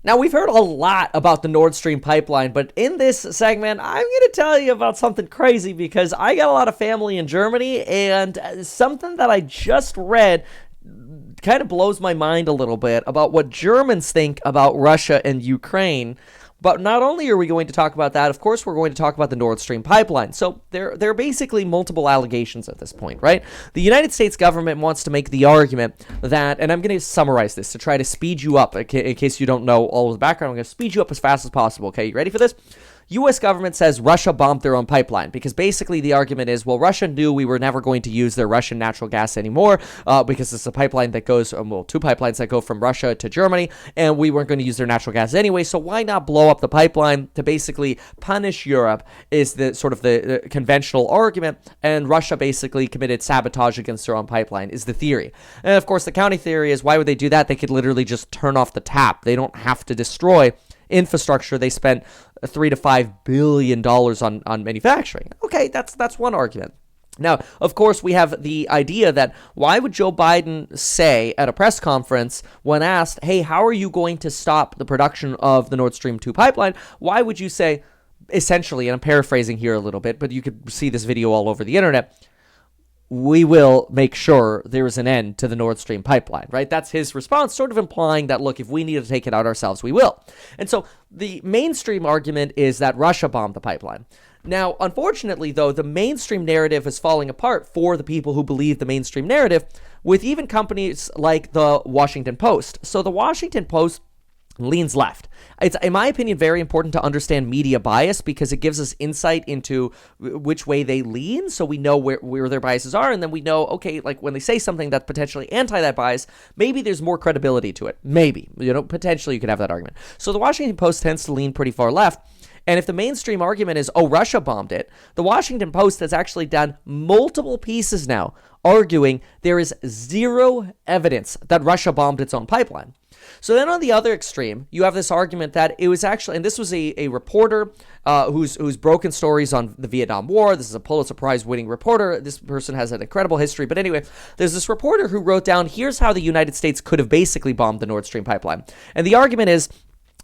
Now, we've heard a lot about the Nord Stream pipeline, but in this segment, I'm going to tell you about something crazy because I got a lot of family in Germany, and something that I just read kind of blows my mind a little bit about what Germans think about Russia and Ukraine. But not only are we going to talk about that, of course, we're going to talk about the Nord Stream pipeline. So there are basically multiple allegations at this point, right? The United States government wants to make the argument that, and I'm going to summarize this to try to speed you up in case you don't know all of the background. I'm going to speed you up as fast as possible, okay? You ready for this? U.S. government says Russia bombed their own pipeline because basically the argument is, well, Russia knew we were never going to use their Russian natural gas anymore because it's a pipeline that goes, two pipelines that go from Russia to Germany, and we weren't going to use their natural gas anyway, so why not blow up the pipeline to basically punish Europe is the sort of the conventional argument, and Russia basically committed sabotage against their own pipeline is the theory. And of course, the counter theory is, why would they do that? They could literally just turn off the tap. They don't have to destroy infrastructure they spent $3 to $5 billion on manufacturing. Okay, that's one argument. Now, of course, we have the idea that why would Joe Biden say at a press conference when asked, hey, how are you going to stop the production of the Nord Stream 2 pipeline? Why would you say, essentially, and I'm paraphrasing here a little bit, but you could see this video all over the internet, we will make sure there is an end to the Nord Stream pipeline, right? That's his response, sort of implying that, look, if we need to take it out ourselves, we will. And so the mainstream argument is that Russia bombed the pipeline. Now, unfortunately, though, the mainstream narrative is falling apart for the people who believe the mainstream narrative, with even companies like the Washington Post. So the Washington Post leans left. It's, in my opinion, very important to understand media bias because it gives us insight into which way they lean, so we know where their biases are, and then we know, okay, like when they say something that's potentially anti that bias, maybe there's more credibility to it. Maybe, potentially you could have that argument. So the Washington Post tends to lean pretty far left. And if the mainstream argument is, oh, Russia bombed it, the Washington Post has actually done multiple pieces now arguing there is zero evidence that Russia bombed its own pipeline. So then on the other extreme, you have this argument that it was actually, and this was a reporter who's broken stories on the Vietnam War. This is a Pulitzer Prize winning reporter. This person has an incredible history. But anyway, there's this reporter who wrote down, here's how the United States could have basically bombed the Nord Stream pipeline. And the argument is,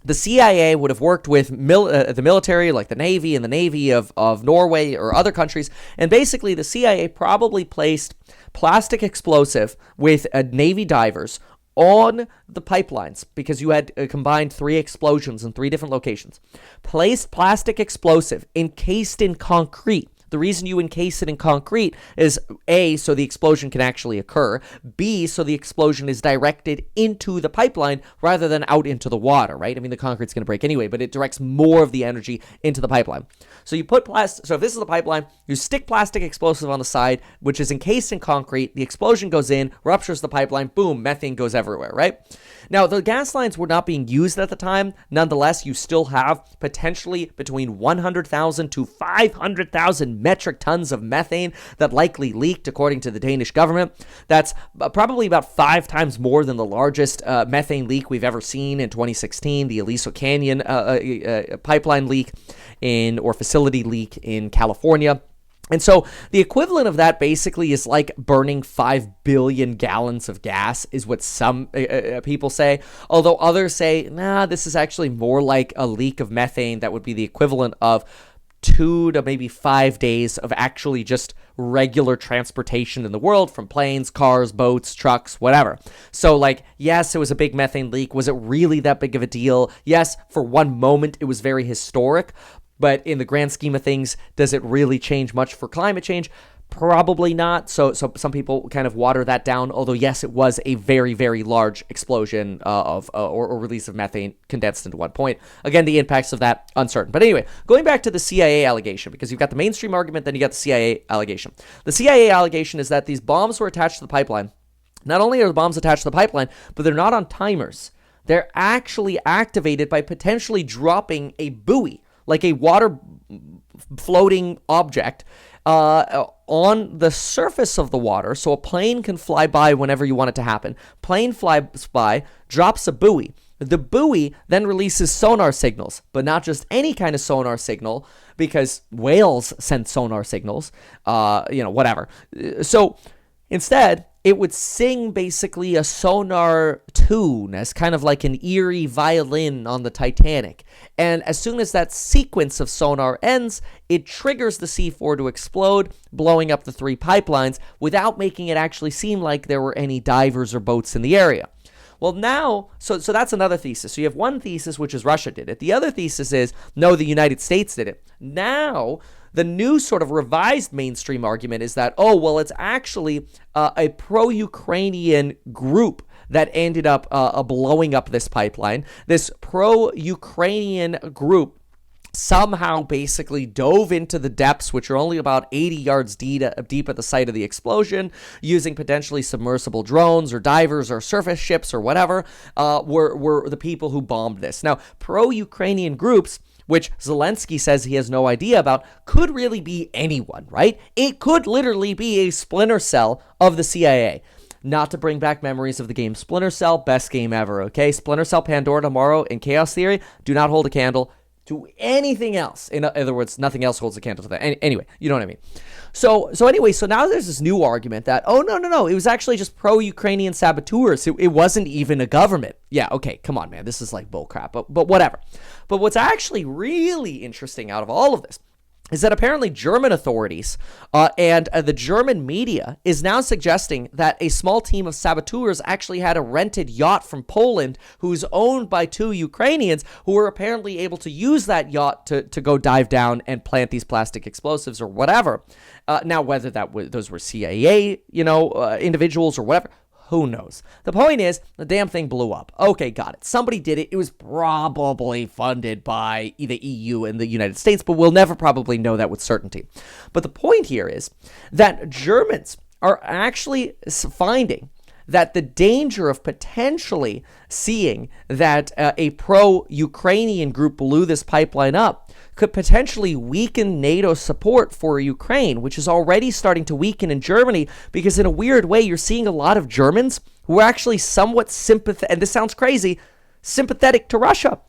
the CIA would have worked with the military, like the Navy and the Navy of Norway or other countries, and basically the CIA probably placed plastic explosive with Navy divers on the pipelines because you had combined 3 explosions in 3 different locations. Placed plastic explosive encased in concrete. The reason you encase it in concrete is A, so the explosion can actually occur, B, so the explosion is directed into the pipeline rather than out into the water, right? I mean, the concrete's going to break anyway, but it directs more of the energy into the pipeline. So you put so if this is the pipeline, you stick plastic explosive on the side, which is encased in concrete, the explosion goes in, ruptures the pipeline, boom, methane goes everywhere, right? Now, the gas lines were not being used at the time. Nonetheless, you still have potentially between 100,000 to 500,000 metric tons of methane that likely leaked, according to the Danish government. That's probably about 5 times more than the largest methane leak we've ever seen in 2016, the Aliso Canyon pipeline leak or facility leak in California. And so the equivalent of that basically is like burning 5 billion gallons of gas is what some people say, although others say, nah, this is actually more like a leak of methane that would be the equivalent of 2 to maybe 5 days of actually just regular transportation in the world from planes, cars, boats, trucks, whatever. So like, yes, it was a big methane leak. Was it really that big of a deal? Yes, for one moment it was very historic. But in the grand scheme of things, does it really change much for climate change? Probably not. So some people kind of water that down. Although, yes, it was a very, very large explosion or release of methane condensed into one point. Again, the impacts of that, uncertain. But anyway, going back to the CIA allegation, because you've got the mainstream argument, then you got the CIA allegation. The CIA allegation is that these bombs were attached to the pipeline. Not only are the bombs attached to the pipeline, but they're not on timers. They're actually activated by potentially dropping a buoy, like a water floating object on the surface of the water, so a plane can fly by whenever you want it to happen. Plane flies by, drops a buoy. The buoy then releases sonar signals, but not just any kind of sonar signal, because whales send sonar signals, whatever. So instead, it would sing basically a sonar tune as kind of like an eerie violin on the Titanic. And as soon as that sequence of sonar ends, it triggers the C4 to explode, blowing up the 3 pipelines without making it actually seem like there were any divers or boats in the area. Well, now, so that's another thesis. So you have one thesis, which is Russia did it. The other thesis is, no, the United States did it. Now, the new sort of revised mainstream argument is that, oh, well, it's actually a pro-Ukrainian group that ended up blowing up this pipeline. This pro-Ukrainian group somehow basically dove into the depths, which are only about 80 yards deep at the site of the explosion, using potentially submersible drones or divers or surface ships or whatever, were the people who bombed this. Now, pro-Ukrainian groups, which Zelensky says he has no idea about, could really be anyone, right? It could literally be a splinter cell of the CIA. Not to bring back memories of the game Splinter Cell, best game ever, okay? Splinter Cell Pandora tomorrow in Chaos Theory, do not hold a candle to anything else. In other words, nothing else holds a candle to that. Anyway, you know what I mean. So now there's this new argument that, oh, no, it was actually just pro-Ukrainian saboteurs. It wasn't even a government. Yeah, okay, come on, man. This is like bullcrap, but whatever. But what's actually really interesting out of all of this is that apparently German authorities and the German media is now suggesting that a small team of saboteurs actually had a rented yacht from Poland who's owned by 2 Ukrainians who were apparently able to use that yacht to go dive down and plant these plastic explosives or whatever. Now, whether those were CIA, individuals or whatever, who knows? The point is, the damn thing blew up. Okay, got it. Somebody did it. It was probably funded by the EU and the United States, but we'll never probably know that with certainty. But the point here is that Germans are actually finding that the danger of potentially seeing that a pro-Ukrainian group blew this pipeline up could potentially weaken NATO support for Ukraine, which is already starting to weaken in Germany, because in a weird way, you're seeing a lot of Germans who are actually somewhat sympathetic, and this sounds crazy, sympathetic to Russia.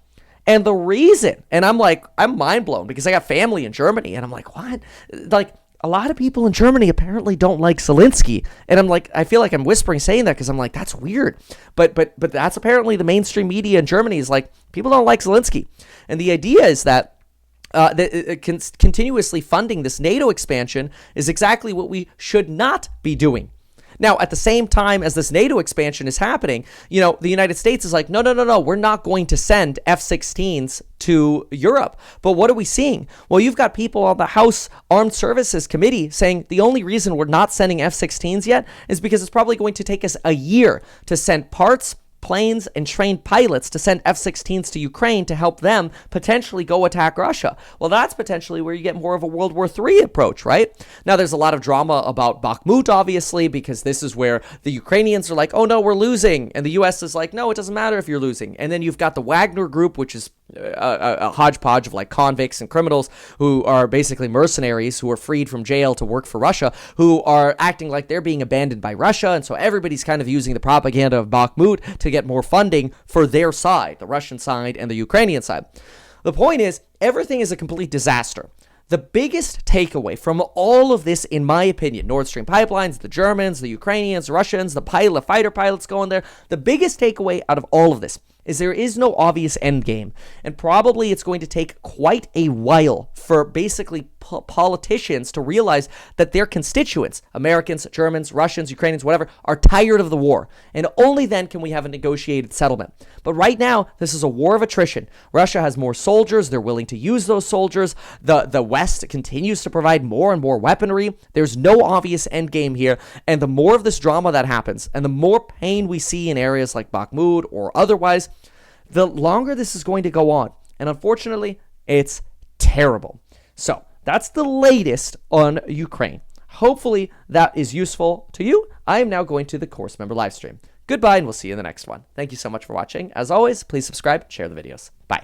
And the reason, and I'm mind blown because I got family in Germany, and I'm like, what? Like, a lot of people in Germany apparently don't like Zelensky. And I'm like, I feel like I'm whispering saying that because I'm like, that's weird. But that's apparently the mainstream media in Germany is like, people don't like Zelensky. And the idea is that continuously funding this NATO expansion is exactly what we should not be doing. Now, at the same time as this NATO expansion is happening, the United States is like, no, we're not going to send F-16s to Europe. But what are we seeing? Well, you've got people on the House Armed Services Committee saying the only reason we're not sending F-16s yet is because it's probably going to take us a year to send parts, planes, and trained pilots to send F-16s to Ukraine to help them potentially go attack Russia. Well, that's potentially where you get more of a World War III approach, right? Now, there's a lot of drama about Bakhmut, obviously, because this is where the Ukrainians are like, oh, no, we're losing. And the U.S. is like, no, it doesn't matter if you're losing. And then you've got the Wagner Group, which is a hodgepodge of like convicts and criminals who are basically mercenaries who are freed from jail to work for Russia, who are acting like they're being abandoned by Russia. And so everybody's kind of using the propaganda of Bakhmut to get more funding for their side, the Russian side and the Ukrainian side. The point is, everything is a complete disaster. The biggest takeaway from all of this, in my opinion, Nord Stream pipelines, the Germans, the Ukrainians, the Russians, the fighter pilots going there, the biggest takeaway out of all of this is there is no obvious end game, and probably it's going to take quite a while for basically politicians to realize that their constituents, Americans, Germans, Russians, Ukrainians, whatever, are tired of the war, and only then can we have a negotiated settlement. But right now, this is a war of attrition. Russia has more soldiers. They're willing to use those soldiers. The West continues to provide more and more weaponry. There's no obvious end game here, and the more of this drama that happens, and the more pain we see in areas like Bakhmut or otherwise, the longer this is going to go on. And unfortunately, it's terrible. So that's the latest on Ukraine. Hopefully that is useful to you. I am now going to the course member live stream. Goodbye, and we'll see you in the next one. Thank you so much for watching. As always, please subscribe, share the videos. Bye.